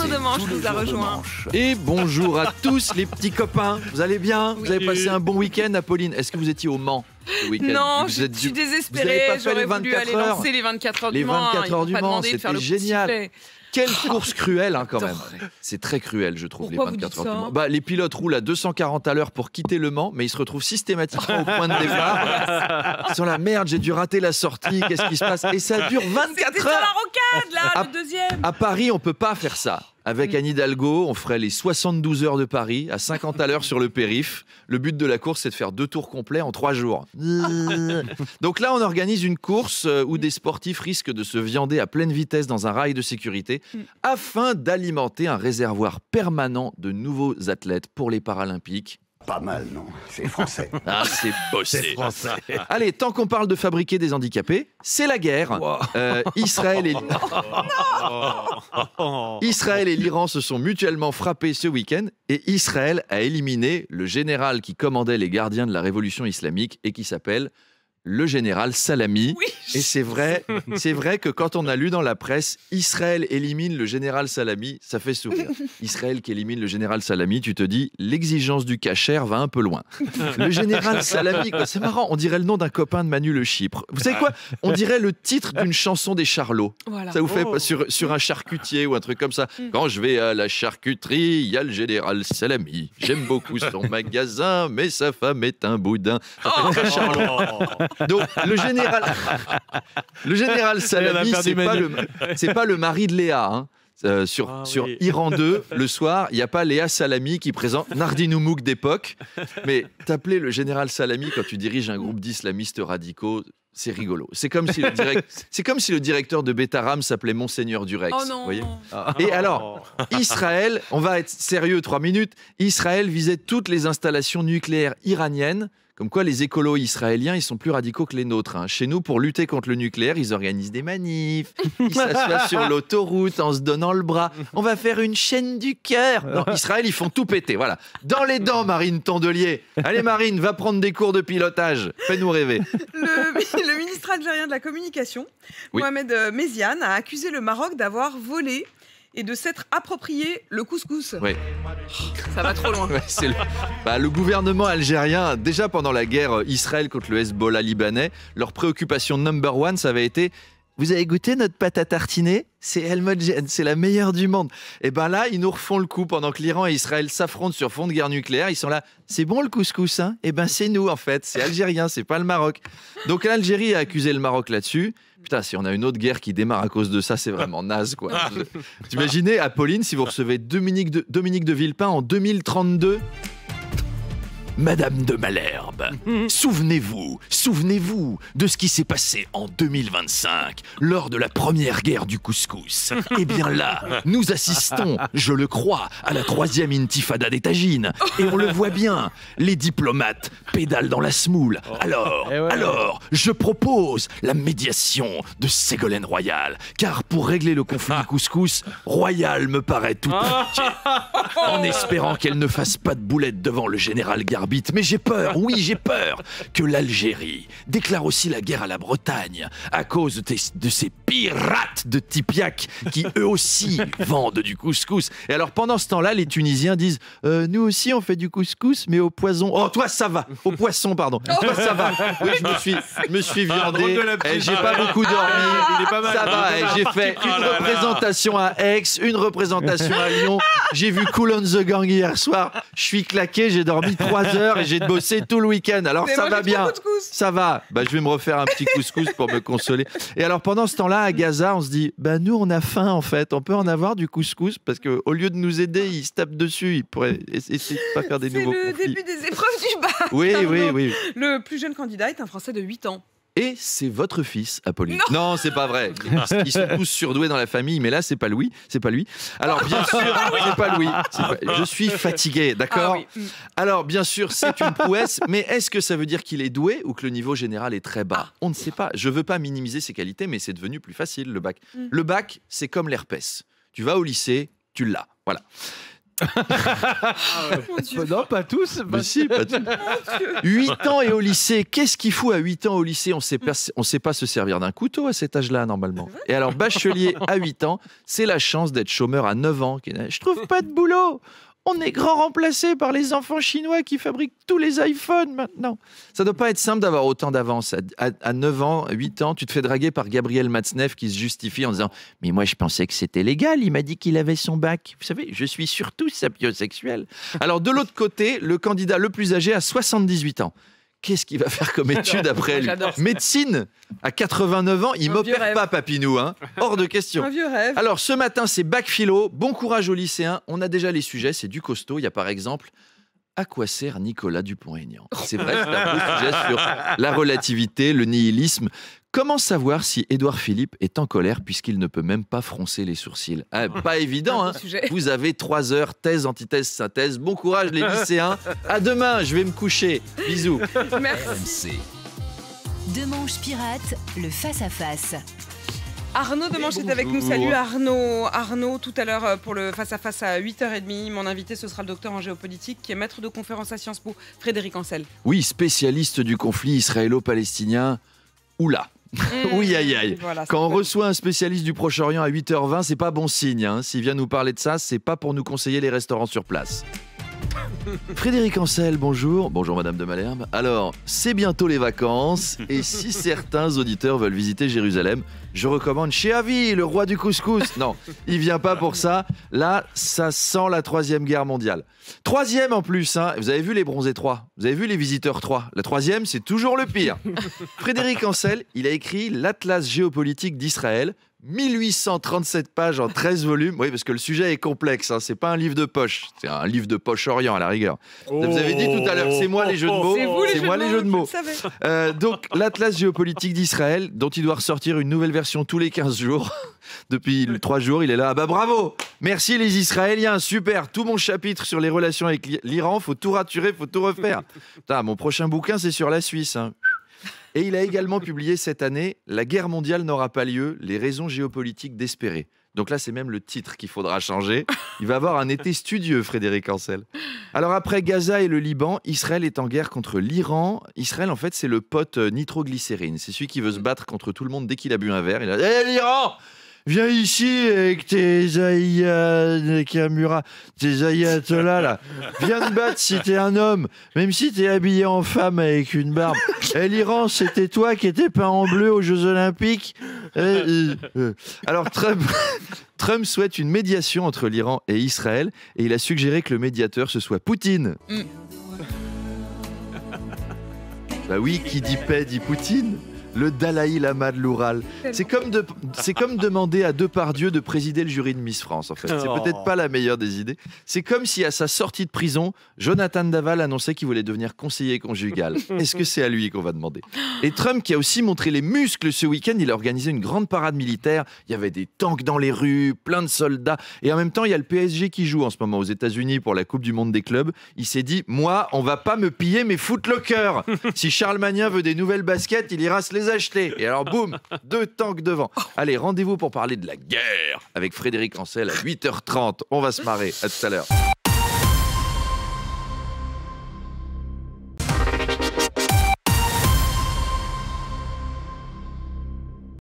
Arnaud Demanche nous a rejoint. Et bonjour à tous les petits copains. Vous allez bien? Vous avez passé un bon week-end, Apolline? Est-ce que vous étiez au Mans ce week-end? Non, je suis désespérée. J'aurais voulu aller lancer les 24 heures du Mans. Les 24 heures du Mans, c'était génial. Quelle course cruelle, hein, quand même. C'est très cruel, je trouve. Pourquoi les 24 vous heures dites du ça? Mans. Les pilotes roulent à 240 à l'heure pour quitter le Mans, mais ils se retrouvent systématiquement au point de départ. Ils sont là, merde, j'ai dû rater la sortie, qu'est-ce qui se passe? Et ça dure 24 C'était heures. la rocade, là, le deuxième. À Paris, on peut pas faire ça. Avec Anne Hidalgo, on ferait les 72 heures de Paris à 50 à l'heure sur le périph'. Le but de la course, c'est de faire 2 tours complets en 3 jours. Donc là, on organise une course où des sportifs risquent de se viander à pleine vitesse dans un rail de sécurité afin d'alimenter un réservoir permanent de nouveaux athlètes pour les Paralympiques. Pas mal, non? C'est français. Ah, c'est bossé. C'est français. Allez, tant qu'on parle de fabriquer des handicapés, c'est la guerre. Israël et l'Iran se sont mutuellement frappés ce week-end et Israël a éliminé le général qui commandait les gardiens de la révolution islamique et qui s'appelle le général Salami. Oui. Et c'est vrai que quand on a lu dans la presse Israël élimine le général Salami, ça fait sourire. Israël qui élimine le général Salami, tu te dis l'exigence du kasher va un peu loin. Le général Salami, quoi, c'est marrant, on dirait le nom d'un copain de Manu Le Chypre. Vous savez quoi? On dirait le titre d'une chanson des Charlots. Voilà. Ça vous fait sur un charcutier ou un truc comme ça. Quand je vais à la charcuterie, il y a le général Salami. J'aime beaucoup son magasin, mais sa femme est un boudin. Ça fait très Charlot. Donc le général Salami, c'est pas le mari de Léa. Hein. Sur Iran 2, le soir, il n'y a pas Léa Salami qui présente Nardinoumouk d'époque. Mais t'appeler le général Salami quand tu diriges un groupe d'islamistes radicaux, c'est rigolo. C'est comme si le directeur de Betaram s'appelait Monseigneur Durex. Oh non. Vous voyez. Et alors, Israël, on va être sérieux 3 minutes, Israël visait toutes les installations nucléaires iraniennes. Comme quoi, les écolos israéliens, ils sont plus radicaux que les nôtres. Hein. Chez nous, pour lutter contre le nucléaire, ils organisent des manifs, ils s'assoient sur l'autoroute en se donnant le bras. On va faire une chaîne du cœur. Non, Israël, ils font tout péter. Voilà. Dans les dents, Marine Tondelier. Allez, Marine, va prendre des cours de pilotage. Fais-nous rêver. Le ministre algérien de la Communication, Mohamed Méziane, a accusé le Maroc d'avoir volé et de s'être approprié le couscous. Oui. Ça va trop loin. Ouais, le gouvernement algérien, déjà pendant la guerre Israël contre le Hezbollah libanais, leur préoccupation number one, ça avait été: vous avez goûté notre pâte à tartiner? C'est El Modjen, c'est la meilleure du monde. Et ben là, ils nous refont le coup pendant que l'Iran et Israël s'affrontent sur fond de guerre nucléaire. Ils sont là, c'est bon le couscous, hein? Et ben c'est nous en fait, c'est algérien, c'est pas le Maroc. Donc l'Algérie a accusé le Maroc là-dessus. Putain, si on a une autre guerre qui démarre à cause de ça, c'est vraiment naze, quoi. T'imaginez, Apolline, si vous recevez Dominique de Villepin en 2032? Madame de Malherbe, souvenez-vous de ce qui s'est passé en 2025, lors de la première guerre du couscous. Eh bien là, nous assistons, je le crois, à la 3e intifada des tagines. Et on le voit bien, les diplomates pédalent dans la semoule. Alors, je propose la médiation de Ségolène Royal. Car pour régler le conflit du couscous, Royal me paraît tout petit. En espérant qu'elle ne fasse pas de boulette devant le général Garbit. Mais j'ai peur, oui j'ai peur, que l'Algérie déclare aussi la guerre à la Bretagne à cause de ces pirates de Tipiak qui eux aussi vendent du couscous. Et alors pendant ce temps-là, les Tunisiens disent nous aussi on fait du couscous mais au poison. Oh toi ça va, au poisson pardon. Toi ça va. Oui je me suis viandé, j'ai pas beaucoup dormi. Ça va, j'ai fait une représentation à Aix, une représentation à Lyon. J'ai vu Kool on the Gang hier soir. Je suis claqué, j'ai dormi 3 heures et j'ai bossé tout le week-end. Alors ça va bien. Ça va. Je vais me refaire un petit couscous pour me consoler. Et alors pendant ce temps-là, à Gaza, on se dit, nous on a faim en fait. On peut en avoir du couscous parce qu'au lieu de nous aider, ils se tapent dessus. Ils pourraient essayer de pas faire des nouveaux conflits. C'est le début des épreuves du bac. Oui. Le plus jeune candidat est un Français de 8 ans. Et c'est votre fils, Apolline. Non, c'est pas vrai. Ils sont tous surdoués dans la famille, mais là, c'est pas Louis. C'est pas lui. Alors, bien sûr, c'est pas Louis. Je suis fatigué, d'accord? Alors, bien sûr, c'est une prouesse, mais est-ce que ça veut dire qu'il est doué ou que le niveau général est très bas? On ne sait pas. Je veux pas minimiser ses qualités, mais c'est devenu plus facile, le bac. Le bac, c'est comme l'herpès. Tu vas au lycée, tu l'as. Voilà. Mon Dieu. Non, pas tous. Mais si, pas tous. 8 ans et au lycée. Qu'est-ce qu'il fout à 8 ans au lycée? On sait pas se servir d'un couteau à cet âge-là, normalement. Et alors, bachelier à 8 ans, c'est la chance d'être chômeur à 9 ans. Je trouve pas de boulot. On est grand remplacé par les enfants chinois qui fabriquent tous les iPhones maintenant. Ça doit pas être simple d'avoir autant d'avance. À 9 ans, 8 ans, tu te fais draguer par Gabriel Matzneff qui se justifie en disant « Mais moi, je pensais que c'était légal. Il m'a dit qu'il avait son bac. Vous savez, je suis surtout sapiosexuel. » Alors, de l'autre côté, le candidat le plus âgé a 78 ans. Qu'est-ce qu'il va faire comme étude après lui? Médecine à 89 ans, il m'opère pas, Papinou, hein. Hors de question. Un vieux rêve. Alors, ce matin, c'est bac philo. Bon courage aux lycéens. On a déjà les sujets, c'est du costaud. Il y a par exemple, à quoi sert Nicolas Dupont-Aignan? C'est vrai, c'est un beau sujet sur la relativité, le nihilisme. Comment savoir si Édouard Philippe est en colère puisqu'il ne peut même pas froncer les sourcils? Pas évident, hein. Vous avez 3 heures, thèse, antithèse, synthèse. Bon courage les lycéens. À demain, je vais me coucher. Bisous. Merci. Demanche pirate, le face-à-face. Arnaud Demanche est avec nous. Salut Arnaud. Arnaud, tout à l'heure pour le face-à-face à 8h30, mon invité ce sera le docteur en géopolitique qui est maître de conférence à Sciences Po, Frédéric Ancel. Oui, spécialiste du conflit israélo-palestinien. Oula. Oui, aïe, aïe. Voilà, quand on reçoit un spécialiste du Proche-Orient à 8h20, c'est pas bon signe. Hein. S'il vient nous parler de ça, c'est pas pour nous conseiller les restaurants sur place. Frédéric Ancel, bonjour. Bonjour Madame de Malherbe. Alors, c'est bientôt les vacances et si certains auditeurs veulent visiter Jérusalem, je recommande Shehavi, le roi du couscous. Non, il vient pas pour ça. Là, ça sent la 3e guerre mondiale. 3e en plus, hein. Vous avez vu les Bronzés 3, vous avez vu les Visiteurs 3. La 3e, c'est toujours le pire. Frédéric Ancel, il a écrit l'Atlas géopolitique d'Israël. 1837 pages en 13 volumes. Oui, parce que le sujet est complexe. Hein. C'est pas un livre de poche. C'est un livre de poche Orient, à la rigueur. Vous avez dit tout à l'heure, c'est moi les jeux de mots. C'est moi les jeux de mots. Donc, l'Atlas géopolitique d'Israël, dont il doit ressortir une nouvelle version tous les 15 jours. Depuis 3 jours, il est là. Ah bah bravo! Merci les Israéliens, super! Tout mon chapitre sur les relations avec l'Iran, faut tout raturer, faut tout refaire. Putain, mon prochain bouquin, c'est sur la Suisse. Hein. Et il a également publié cette année « La guerre mondiale n'aura pas lieu, les raisons géopolitiques d'espérer ». Donc là, c'est même le titre qu'il faudra changer. Il va avoir un été studieux, Frédéric Ancel. Alors après Gaza et le Liban, Israël est en guerre contre l'Iran. Israël, en fait, c'est le pote nitroglycérine. C'est celui qui veut se battre contre tout le monde dès qu'il a bu un verre. Il a dit « l'Iran ! Viens ici avec tes ayatollahs là. Viens te battre si t'es un homme, même si t'es habillé en femme avec une barbe. Et l'Iran, c'était toi qui étais peint en bleu aux Jeux Olympiques. Alors Trump souhaite une médiation entre l'Iran et Israël et il a suggéré que le médiateur ce soit Poutine. Bah oui, qui dit paix dit Poutine. Le Dalai Lama de l'Oural. C'est comme demander à Depardieu de présider le jury de Miss France, en fait. C'est peut-être pas la meilleure des idées. C'est comme si, à sa sortie de prison, Jonathan Daval annonçait qu'il voulait devenir conseiller conjugal. Est-ce que c'est à lui qu'on va demander? Et Trump, qui a aussi montré les muscles ce week-end, il a organisé une grande parade militaire. Il y avait des tanks dans les rues, plein de soldats. Et en même temps, il y a le PSG qui joue en ce moment aux États-Unis pour la Coupe du Monde des clubs. Il s'est dit, moi, on va pas me piller mes footlockers. Si Charles Magnin veut des nouvelles baskets, il ira se les acheter. Et alors, boum, 2 tanks devant. Allez, rendez-vous pour parler de la guerre avec Frédéric Ancel à 8h30. On va se marrer. À tout à l'heure.